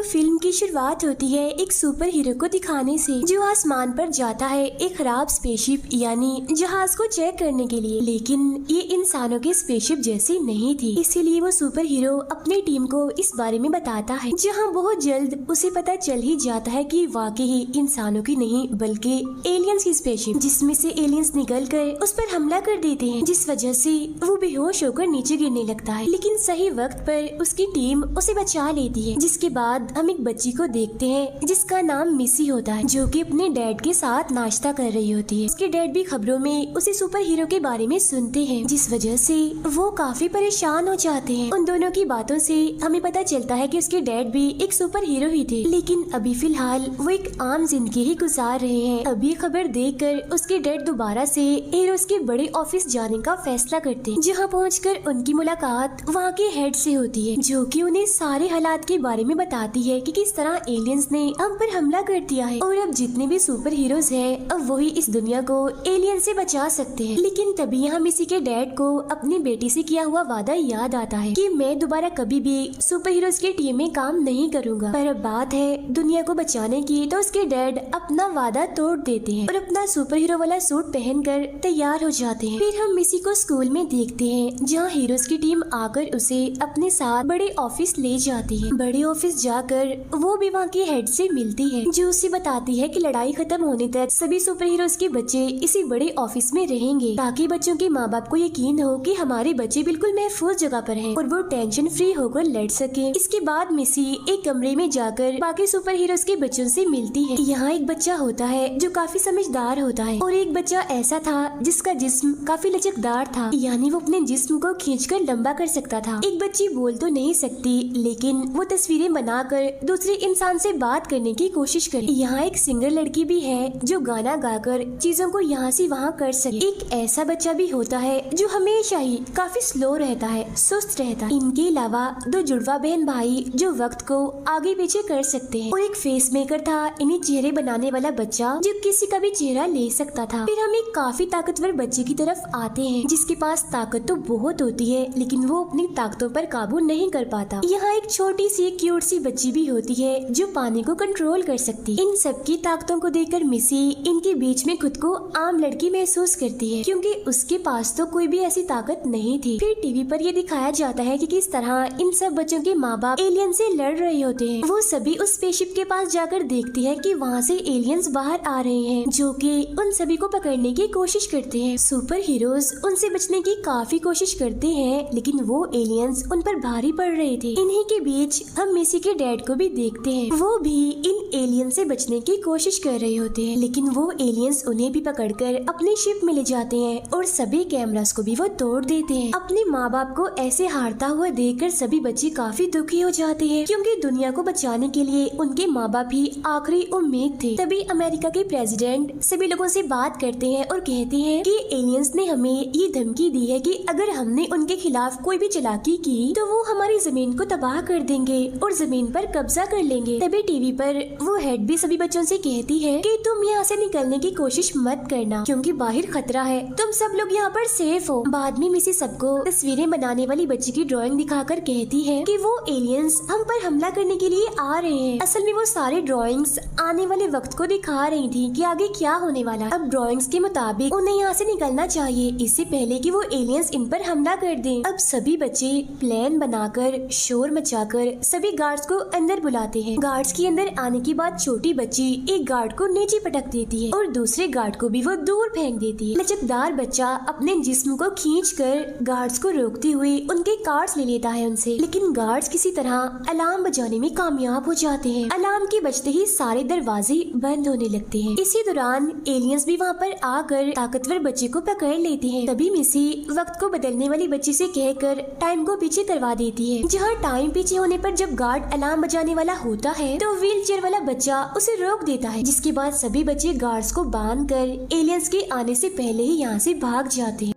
Film की शुरुआत होती है एक सुपर हीरो को दिखाने से जो आसमान पर जाता है एक खराब स्पेसशिप यानी जहाज को चेक करने के लिए, लेकिन ये इंसानों के स्पेसशिप जैसी नहीं थी। इसीलिए वो सुपर हीरो अपनी टीम को इस बारे में बताता है, जहाँ बहुत जल्द उसे पता चल ही जाता है कि वाकई ही इंसानों की नहीं बल्कि एलियंस की स्पेसशिप, जिसमें से एलियंस निकल कर उस पर हमला कर देते हैं, जिस वजह से वो बेहोश होकर नीचे गिरने लगता है। लेकिन सही वक्त पर उसकी टीम उसे बचा लेती है। जिसके बाद हम एक बच्ची को देखते हैं जिसका नाम मिसी होता है, जो कि अपने डैड के साथ नाश्ता कर रही होती है। उसके डैड भी खबरों में उसे सुपर हीरो के बारे में सुनते हैं, जिस वजह से वो काफी परेशान हो जाते हैं। उन दोनों की बातों से हमें पता चलता है कि उसके डैड भी एक सुपर हीरो ही थे, लेकिन अभी फिलहाल वो एक आम जिंदगी ही गुजार रहे हैं। अभी खबर देखकर उसके डैड दोबारा से हीरोज के बड़े ऑफिस जाने का फैसला करते हैं, जहाँ पहुंचकर उनकी मुलाकात वहाँ के हेड से होती है, जो कि उन्हें सारे हालात के बारे में बताती है कि किस तरह एलियंस ने हम पर हमला कर दिया है और अब जितने भी सुपर हीरोज हैं अब वही इस दुनिया को एलियन से बचा सकते हैं। लेकिन तभी यहाँ मिसी के डैड को अपनी बेटी से किया हुआ वादा याद आता है कि मैं दोबारा कभी भी सुपर हीरोज की टीम में काम नहीं करूँगा। पर अब बात है दुनिया को बचाने की, तो उसके डैड अपना वादा तोड़ देते हैं और अपना सुपर हीरो वाला सूट पहनकर तैयार हो जाते हैं। फिर हम मिसी को स्कूल में देखते हैं, जहाँ हीरोज की टीम आकर उसे अपने साथ बड़े ऑफिस ले जाती है। बड़े ऑफिस जाकर वो भी वहाँ के हेड से मिलती है, जो उसे बताती है कि लड़ाई खत्म होने तक सभी सुपर हीरोज के बच्चे इसी बड़े ऑफिस में रहेंगे, ताकि बच्चों के माँ बाप को यकीन हो कि हमारे बच्चे बिल्कुल महफूज जगह पर हैं और वो टेंशन फ्री होकर लड़ सके। इसके बाद मिसी एक कमरे में जाकर बाकी सुपर हीरोज के बच्चों से मिलती है। यहाँ एक बच्चा होता है जो काफी समझदार होता है और एक बच्चा ऐसा था जिसका जिस्म काफी लचकदार था, यानी वो अपने जिस्म को खींचकर लंबा कर सकता था। एक बच्ची बोल तो नहीं सकती, लेकिन वो तस्वीरें बनाकर दूसरे इंसान से बात करने की कोशिश करे। यहाँ एक सिंगर लड़की भी है जो गाना गाकर चीजों को यहाँ से वहाँ कर सके। एक ऐसा बच्चा भी होता है जो हमेशा ही काफी स्लो रहता है, सुस्त रहता है। इनके अलावा दो जुड़वा बहन भाई जो वक्त को आगे पीछे कर सकते हैं और एक फेस मेकर था, इन्हें चेहरे बनाने वाला बच्चा जो किसी का भी चेहरा ले सकता था। फिर हम एक काफी ताकतवर बच्चे की तरफ आते हैं, जिसके पास ताकत तो बहुत होती है लेकिन वो अपनी ताकतों पर काबू नहीं कर पाता। यहाँ एक छोटी सी क्यूट सी बच्ची भी होती है जो पानी को कंट्रोल कर सकती है। इन सबकी ताकतों को देखकर मिसी इनके बीच में खुद को आम लड़की महसूस करती है, क्योंकि उसके पास तो कोई भी ऐसी ताकत नहीं थी। फिर टीवी पर ये दिखाया जाता है कि किस तरह इन सब बच्चों के माँ बाप एलियन से लड़ रहे होते हैं। वो सभी उस स्पेसशिप के पास जाकर देखती है कि वहाँ से एलियंस बाहर आ रहे हैं, जो कि उन सभी को पकड़ने की कोशिश करते हैं। सुपर हीरोज उनसे बचने की काफी कोशिश करते हैं, लेकिन वो एलियंस उन पर भारी पड़ रहे थे। इन्हीं के बीच हम मिसी के डैड को भी देखते हैं, वो भी इन एलियन से बचने की कोशिश कर रहे होते हैं, लेकिन वो एलियंस उन्हें भी पकड़कर अपनी शिप में ले जाते हैं और सभी कैमरास को भी वो तोड़ देते हैं। अपने माँ बाप को ऐसे हारता हुआ देखकर सभी बच्चे काफी दुखी हो जाते हैं, क्योंकि दुनिया को बचाने के लिए उनके माँ बाप ही आखिरी उम्मीद थे। तभी अमेरिका के प्रेसिडेंट सभी लोगों से बात करते हैं और कहते हैं कि एलियंस ने हमें ये धमकी दी है कि अगर हमने उनके खिलाफ कोई भी चालाकी की तो वो हमारी जमीन को तबाह कर देंगे और जमीन पर कब्जा कर लेंगे। तभी टीवी पर वो हेड भी सभी बच्चों से कहती है कि तुम यहाँ से निकलने की कोशिश मत करना, क्योंकि बाहर खतरा है, तुम सब लोग यहाँ पर सेफ हो। बाद में मिसी सबको तस्वीरें बनाने वाली बच्ची की ड्राइंग दिखाकर कहती है कि वो एलियंस हम पर हमला करने के लिए आ रहे हैं। असल में वो सारे ड्राइंग्स आने वाले वक्त को दिखा रही थी कि आगे क्या होने वाला। अब ड्राइंग्स के मुताबिक उन्हें यहाँ से निकलना चाहिए इससे पहले कि वो एलियंस इन पर हमला कर दें। अब सभी बच्चे प्लान बनाकर शोर मचाकर सभी गार्ड्स को अंदर बुलाते हैं। गार्ड्स के अंदर आने के बाद छोटी बच्ची एक गार्ड को नीचे पटक देती है और दूसरे गार्ड को भी वो दूर फेंक देती है। लचकदार बच्चा अपने जिस्म को खींचकर गार्ड्स को रोकते हुए उनके कार्ड्स ले लेता है उनसे, लेकिन गार्ड्स किसी तरह अलार्म बजाने में कामयाब हो जाते हैं। अलार्म के बजते ही सारे दरवाजे बंद होने लगते हैं। इसी दौरान एलियंस भी वहाँ पर आकर ताकतवर बच्चे को पकड़ लेते हैं। तभी मिसी वक्त को बदलने वाली बच्ची से कहकर टाइम को पीछे करवा देती है। जहाँ टाइम पीछे होने पर जब गार्ड अलार्म बजाने वाला होता है तो व्हील चेयर वाला बच्चा उसे रोक देता है, जिसके बाद सभी बच्चे गार्ड्स को बांधकर एलियंस के आने से पहले ही यहाँ से भाग जाते हैं।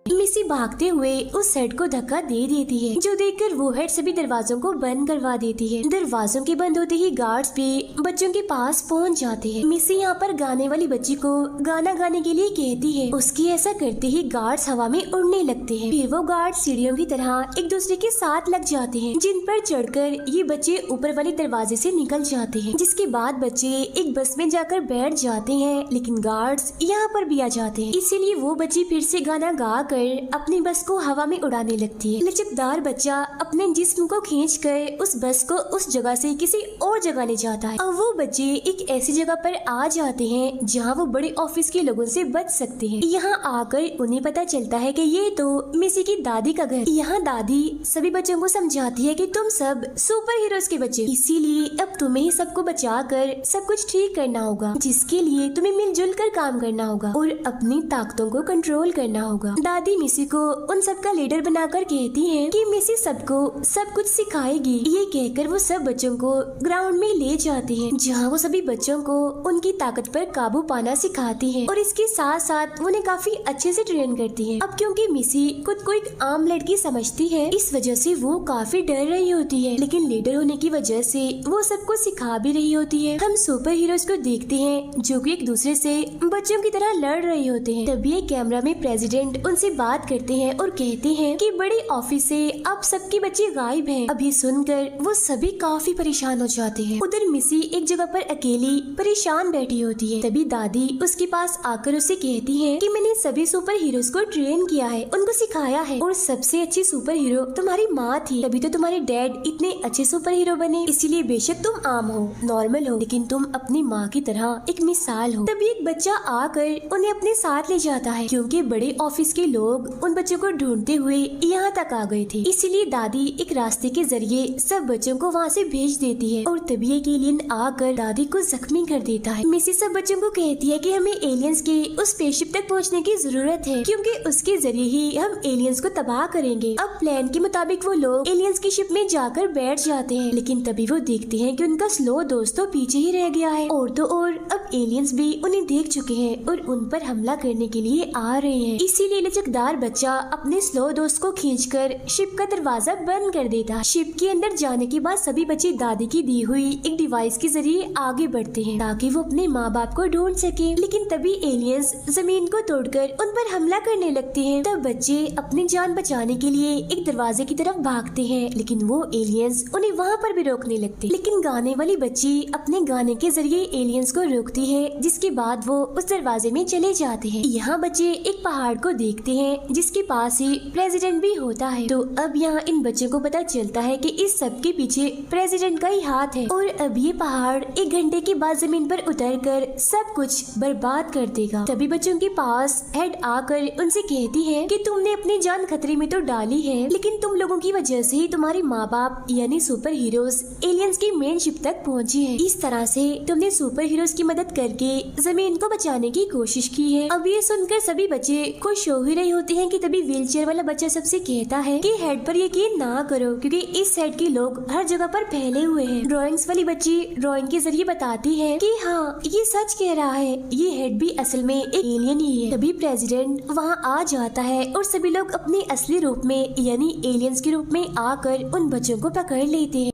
मिसी मिसी भागते हुए उस हेड को धक्का दे देती है, जो देखकर वो हेड सभी दरवाजों को बंद करवा देती है। दरवाजों के बंद होते ही गार्ड्स भी बच्चों के पास पहुंच जाते हैं। मिसी यहाँ पर गाने वाली बच्ची को गाना गाने के लिए कहती है। उसकी ऐसा करते ही गार्ड्स हवा में उड़ने लगते हैं। फिर वो गार्ड सीढ़ियों की तरह एक दूसरे के साथ लग जाते हैं, जिन पर चढ़कर ये बच्चे ऊपर वाले दरवाजे से निकल जाते हैं। जिसके बाद बच्चे एक बस में जाकर बैठ जाते हैं, लेकिन गार्ड्स यहाँ पर भी आ जाते हैं। इसीलिए वो बच्ची फिर से गाना गा कर अपनी बस को हवा में उड़ाने लगती है। लचकदार बच्चा अपने जिस्म को खींचकर उस बस को उस जगह से किसी और जगह ले जाता है। अब वो बच्चे एक ऐसी जगह पर आ जाते हैं जहाँ वो बड़े ऑफिस के लोगों से बच सकते हैं। यहाँ आकर उन्हें पता चलता है कि ये तो मिसी की दादी का घर। यहाँ दादी सभी बच्चों को समझाती है कि तुम सब सुपर हीरोज के बच्चे, इसीलिए अब तुम्हें ही सबको बचा कर सब कुछ ठीक करना होगा, जिसके लिए तुम्हें मिलजुल कर काम करना होगा और अपनी ताकतों को कंट्रोल करना होगा। दादी मिसी को उन सबका लीडर बनाकर कहती है कि मिसी सबको सब कुछ सिखाएगी। ये कहकर वो सब बच्चों को ग्राउंड में ले जाती है, जहाँ वो सभी बच्चों को उनकी ताकत पर काबू पाना सिखाती है और इसके साथ साथ उन्हें काफी अच्छे से ट्रेन करती है। अब क्योंकि मिसी खुद को एक आम लड़की समझती है, इस वजह से वो काफी डर रही होती है, लेकिन लीडर होने की वजह से वो सबको सिखा भी रही होती है। हम सुपर हीरोज को देखते हैं जो कि एक दूसरे से बच्चों की तरह लड़ रहे होते हैं। तभी एक कैमरा में प्रेसिडेंट उनसे बात करते हैं और कहते हैं कि बड़े ऑफिस से अब सबके बच्चे गायब हैं। अब ये सुनकर वो सभी काफी परेशान हो जाते हैं। उधर मिसी एक जगह पर अकेली परेशान बैठी होती है। तभी दादी उसके पास आकर उसे कहती है कि मैंने सभी सुपर हीरोज को ट्रेन किया है, उनको सिखाया है और सबसे अच्छी सुपर हीरो तुम्हारी माँ थी, तभी तो तुम्हारे डैड इतने अच्छे सुपर हीरो बने। इसीलिए बेशक तुम आम हो, नॉर्मल हो, लेकिन तुम अपनी माँ की तरह एक मिसाल हो। तभी एक बच्चा आकर उन्हें अपने साथ ले जाता है, क्योंकि बड़े ऑफिस के लोग उन बच्चों को ढूंढते हुए यहाँ तक आ गए थे। इसीलिए दादी एक रास्ते के जरिए सब बच्चों को वहाँ से भेज देती है और तभी एक एलियन आकर दादी को जख्मी कर देता है। मिसी सब बच्चों को कहती है कि हमें एलियंस के उस स्पेसशिप तक पहुँचने की जरूरत है, क्योंकि उसके जरिए ही हम एलियंस को तबाह करेंगे। अब प्लान के मुताबिक वो लोग एलियंस की शिप में जाकर बैठ जाते हैं, लेकिन तभी वो देखते हैं कि उनका स्लो दोस्त तो पीछे ही रह गया है। और तो और अब एलियंस भी उन्हें देख चुके हैं और उन पर हमला करने के लिए आ रहे हैं। इसीलिए लचकदार बच्चा अपने स्लो दोस्त को खींचकर शिप का दरवाजा बंद कर देता है। शिप के अंदर जाने के बाद सभी बच्चे दादी की दी हुई एक डिवाइस के जरिए आगे बढ़ते हैं ताकि वो अपने माँ बाप को ढूंढ सके। लेकिन तभी एलियंस जमीन को तोड़कर उन पर हमला करने लगते हैं। तब बच्चे अपनी जान बचाने के लिए एक दरवाजे की तरफ भागते हैं, लेकिन वो एलियंस उन्हें वहाँ पर भी रोकने लगते। लेकिन गाने वाली बच्ची अपने गाने के जरिए एलियंस को रोकती है, जिसके बाद वो उस दरवाजे में चले जाते हैं। यहाँ बच्चे एक पहाड़ को देखते हैं जिसके पास ही प्रेसिडेंट भी होता है। तो अब यहाँ इन बच्चों को पता चलता है कि इस सब के पीछे प्रेसिडेंट का ही हाथ है और अब ये पहाड़ 1 घंटे के बाद जमीन पर उतरकर सब कुछ बर्बाद कर देगा। तभी बच्चों के पास हेड आकर उनसे कहती है कि तुमने अपनी जान खतरे में तो डाली है, लेकिन तुम लोगों की वजह से ही तुम्हारे माँ बाप यानी सुपर हीरोज एलियंस की मेन शिप तक पहुँचे हैं। इस तरह से तुमने सुपर हीरोज की मदद करके जमीन को बचाने की कोशिश की है। अब ये सुनकर सभी बच्चे खुश हो ही रहे होते हैं कि तभी व्हीलचेयर वाला बच्चा सबसे कहता है कि हेड पर यकीन ना करो, क्योंकि इस हेड के लोग हर जगह पर फैले हुए हैं। ड्राइंग्स वाली बच्ची ड्राइंग के जरिए बताती है कि हाँ ये सच कह रहा है, ये हेड भी असल में एक एलियन ही है। तभी प्रेसिडेंट वहाँ आ जाता है और सभी लोग अपने असली रूप में यानी एलियंस के रूप में आकर उन बच्चों को पकड़ लेते हैं।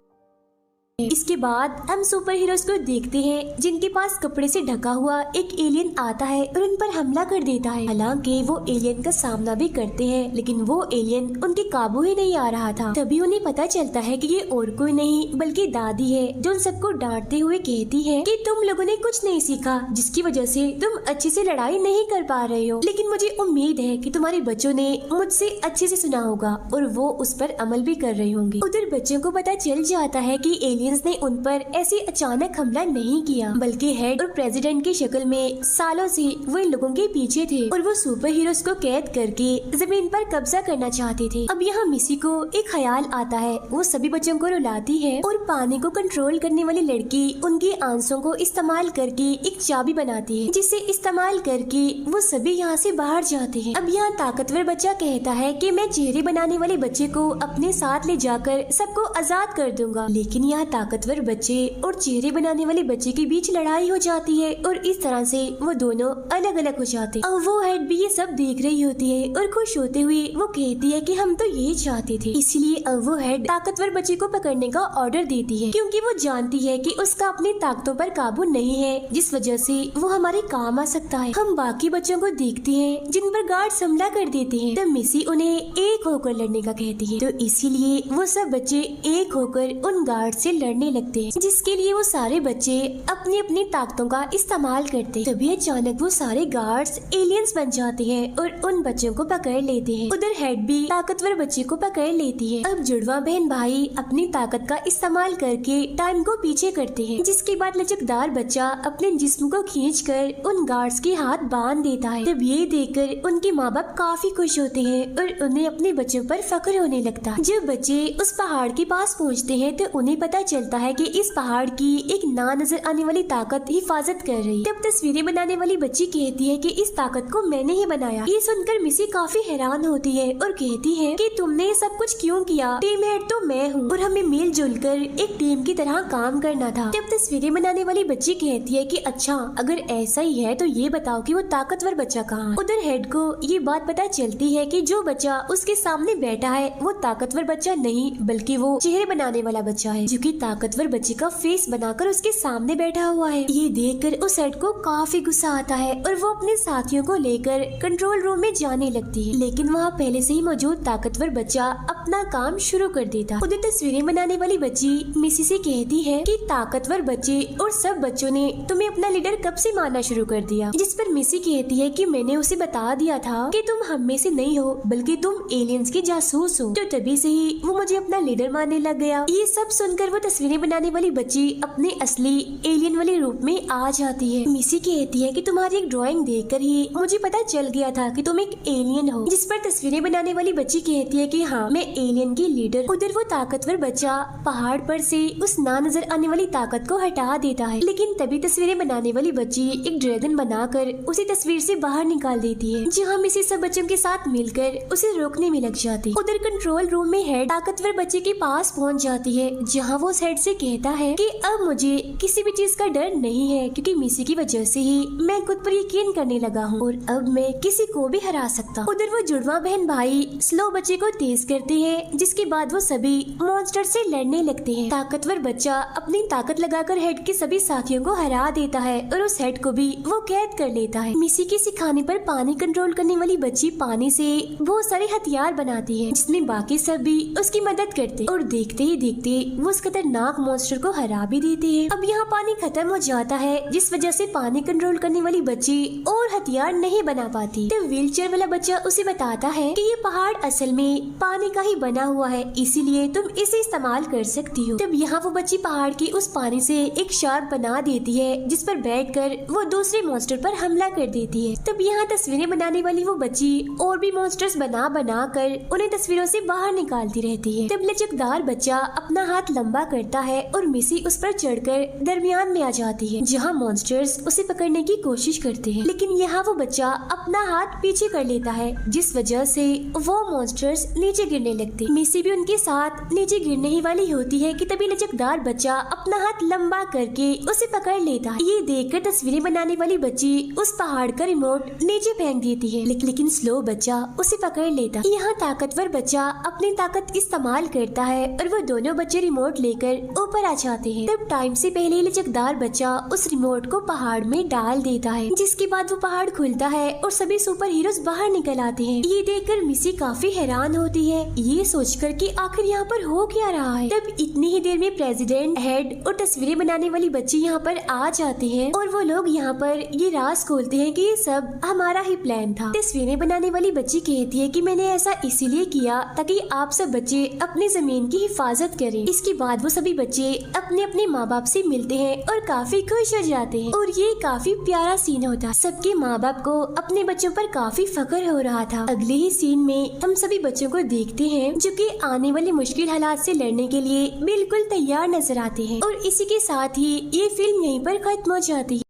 इसके बाद हम सुपर हीरोज को देखते हैं जिनके पास कपड़े से ढका हुआ एक एलियन आता है और उन पर हमला कर देता है। हालांकि वो एलियन का सामना भी करते हैं, लेकिन वो एलियन उनके काबू ही नहीं आ रहा था। तभी उन्हें पता चलता है कि ये और कोई नहीं बल्कि दादी है, जो उन सबको डांटते हुए कहती है कि तुम लोगों ने कुछ नहीं सीखा, जिसकी वजह से तुम अच्छे से लड़ाई नहीं कर पा रहे हो। लेकिन मुझे उम्मीद है कि तुम्हारे बच्चों ने मुझसे अच्छे से सुना होगा और वो उस पर अमल भी कर रहे होंगे। उधर बच्चों को पता चल जाता है कि एलियंस ने उन पर ऐसे अचानक हमला नहीं किया, बल्कि हेड और प्रेसिडेंट की शक्ल में सालों से वो इन लोगों के पीछे थे और वो सुपर हीरोज को कैद करके जमीन पर कब्जा करना चाहते थे। अब यहाँ मिसी को एक ख्याल आता है, वो सभी बच्चों को रुलाती है और पानी को कंट्रोल करने वाली लड़की उनके आंसुओं को इस्तेमाल करके एक चाबी बनाती है, जिसे इस्तेमाल करके वो सभी यहाँ से बाहर जाते हैं। अब यहाँ ताकतवर बच्चा कहता है कि मैं चेहरे बनाने वाले बच्चे को अपने साथ ले जाकर सबको आजाद कर दूंगा, लेकिन यहाँ ताकतवर बच्चे और चेहरे बनाने वाले बच्चे के बीच लड़ाई हो जाती है और इस तरह से वो दोनों अलग अलग हो जाते हैं। और वो हेड भी ये सब देख रही होती है और खुश होते हुए वो कहती है कि हम तो ये चाहते थे। इसलिए अब वो हेड ताकतवर बच्चे को पकड़ने का ऑर्डर देती है, क्योंकि वो जानती है कि उसका अपनी ताकतों पर काबू नहीं है, जिस वजह से वो हमारे काम आ सकता है। हम बाकी बच्चों को देखते हैं जिन पर गार्ड्स हमला कर देते हैं, तो मिसी उन्हें एक होकर लड़ने का कहती है। तो इसीलिए वो सब बच्चे एक होकर उन गार्ड से लड़ने लगते हैं, जिसके लिए वो सारे बच्चे अपनी अपनी ताकतों का इस्तेमाल करते हैं। तभी अचानक वो सारे गार्ड्स एलियंस बन जाते हैं और उन बच्चों को पकड़ लेते हैं। उधर हेड भी ताकतवर बच्चे को पकड़ लेती है। अब जुड़वा बहन भाई अपनी ताकत का इस्तेमाल करके टाइम को पीछे करते हैं, जिसके बाद लचकदार बच्चा अपने जिस्म को खींचकर उन गार्ड्स के हाथ बांध देता है। तब ये देखकर उनके माँ बाप काफी खुश होते हैं और उन्हें अपने बच्चों पर फख्र होने लगता है। जब बच्चे उस पहाड़ के पास पहुँचते हैं तो उन्हें पता चलता है कि इस पहाड़ की एक ना नजर आने वाली ताकत हिफाजत कर रही। तब तस्वीरें बनाने वाली बच्ची कहती है कि इस ताकत को मैंने ही बनाया। ये सुनकर मिसी काफी हैरान होती है और कहती है कि तुमने ये सब कुछ क्यों किया? टीम हेड तो मैं हूँ और हमें मिलजुल कर एक टीम की तरह काम करना था। तब तस्वीरें बनाने वाली बच्ची कहती है कि अच्छा, अगर ऐसा ही है तो ये बताओ कि वो ताकतवर बच्चा कहाँ? उधर हेड को ये बात पता चलती है कि जो बच्चा उसके सामने बैठा है वो ताकतवर बच्चा नहीं, बल्कि वो चेहरे बनाने वाला बच्चा है, जो कि ताकतवर बच्चे का फेस बनाकर उसके सामने बैठा हुआ है। ये देखकर उस हेड को काफी गुस्सा आता है और वो अपने साथियों को लेकर कंट्रोल रूम में जाने लगती है, लेकिन वहाँ पहले से ही मौजूद ताकतवर बच्चा अपना काम शुरू कर देता। उधर तस्वीरें बनाने वाली बच्ची मिसी से कहती है कि ताकतवर बच्चे और सब बच्चों ने तुम्हें अपना लीडर कब से मानना शुरू कर दिया? जिस पर मिसी कहती है कि मैंने उसे बता दिया था कि तुम हम में से नहीं हो, बल्कि तुम एलियंस के जासूस हो, तो तभी से ही वो मुझे अपना लीडर मानने लग गया। ये सब सुनकर वो तस्वीरें बनाने वाली बच्ची अपने असली एलियन वाले रूप में आ जाती है। मिसी कहती है कि तुम्हारी एक ड्राइंग देखकर ही मुझे पता चल गया था कि तुम एक एलियन हो। जिस पर तस्वीरें बनाने वाली बच्ची कहती है कि हाँ, मैं एलियन की लीडर। उधर वो ताकतवर बच्चा पहाड़ पर से उस ना नजर आने वाली ताकत को हटा देता है, लेकिन तभी तस्वीरें बनाने वाली बच्ची एक ड्रैगन बनाकर उसी तस्वीर से बाहर निकाल देती है, जहाँ मिसी सब बच्चों के साथ मिलकर उसे रोकने में लग जाती। उधर कंट्रोल रूम में हेड ताकतवर बच्चे के पास पहुंच जाती है, जहां वो हेड से कहता है कि अब मुझे किसी भी चीज का डर नहीं है, क्योंकि मिसी की वजह से ही मैं खुद पर यकीन करने लगा हूँ और अब मैं किसी को भी हरा सकता। उधर वो जुड़वा बहन भाई स्लो बच्चे को तेज करते हैं, जिसके बाद वो सभी मॉन्स्टर से लड़ने लगते हैं। ताकतवर बच्चा अपनी ताकत लगाकर हेड के सभी साथियों को हरा देता है और उस हेड को भी वो कैद कर लेता है। मिसी के सिखाने पर पानी कंट्रोल करने वाली बच्ची पानी से बहुत सारे हथियार बनाती है, जिसमें बाकी सब भी उसकी मदद करते और देखते ही देखते वो उस खतरनाक मॉन्स्टर को हरा भी देती है। अब यहाँ पानी खत्म हो जाता है, जिस वजह से पानी कंट्रोल करने वाली बच्ची और हथियार नहीं बना पाती। तो व्हीलचेयर वाला बच्चा उसे बताता है कि ये पहाड़ असल में पानी का ही बना हुआ है, इसीलिए तुम इसे इस्तेमाल कर सकती हो। तब यहाँ वो बच्ची पहाड़ की उस पानी से एक शार्क बना देती है, जिस पर बैठकर वो दूसरे मॉन्स्टर पर हमला कर देती है। तब यहाँ तस्वीरें बनाने वाली वो बच्ची और भी मॉन्स्टर्स बना कर उन्हें तस्वीरों से बाहर निकालती रहती है। तब लचकदार बच्चा अपना हाथ लंबा करता है और मिसी उस पर चढ़कर दरमियान में आ जाती है, जहाँ मॉन्स्टर्स उसे पकड़ने की कोशिश करते हैं, लेकिन यहाँ वो बच्चा अपना हाथ पीछे कर लेता है, जिस वजह से वो मॉन्स्टर्स नीचे गिरने लगते। मिसी भी उनके साथ नीचे गिरने ही वाली होती है कि तभी लचकदार बच्चा अपना हाथ लंबा करके उसे पकड़ लेता है। ये देखकर तस्वीरें बनाने वाली बच्ची उस पहाड़ का रिमोट नीचे फेंक देती है, लेकिन स्लो बच्चा उसे पकड़ लेता है। यहाँ ताकतवर बच्चा अपनी ताकत इस्तेमाल करता है और वो दोनों बच्चे रिमोट लेकर ऊपर आ जाते हैं। तब टाइम से पहले लचकदार बच्चा उस रिमोट को पहाड़ में डाल देता है, जिसके बाद वो पहाड़ खुलता है और सभी सुपर हीरोज बाहर निकल आते हैं। ये देखकर मिसी काफी हैरान होती है, ये सोचकर कि आखिर यहाँ पर हो क्या रहा है। तब इतनी ही देर में प्रेसिडेंट, हेड और तस्वीरें बनाने वाली बच्ची यहाँ पर आ जाते हैं और वो लोग यहाँ पर ये राज खोलते हैं कि ये सब हमारा ही प्लान था। तस्वीरें बनाने वाली बच्ची कहती है कि मैंने ऐसा इसीलिए किया ताकि आप सब बच्चे अपनी जमीन की हिफाजत करें। इसके बाद वो सभी बच्चे अपने अपने माँ बाप से मिलते हैं और काफी खुश हो जाते हैं और ये काफी प्यारा सीन होता। सबके माँ बाप को अपने बच्चों पर काफी फख्र हो रहा था। अगले ही सीन में हम सभी बच्चों को देखते हैं जो कि आने वाले मुश्किल हालात से लड़ने के लिए बिल्कुल तैयार नजर आते हैं और इसी के साथ ही ये फिल्म यहीं पर खत्म हो जाती है।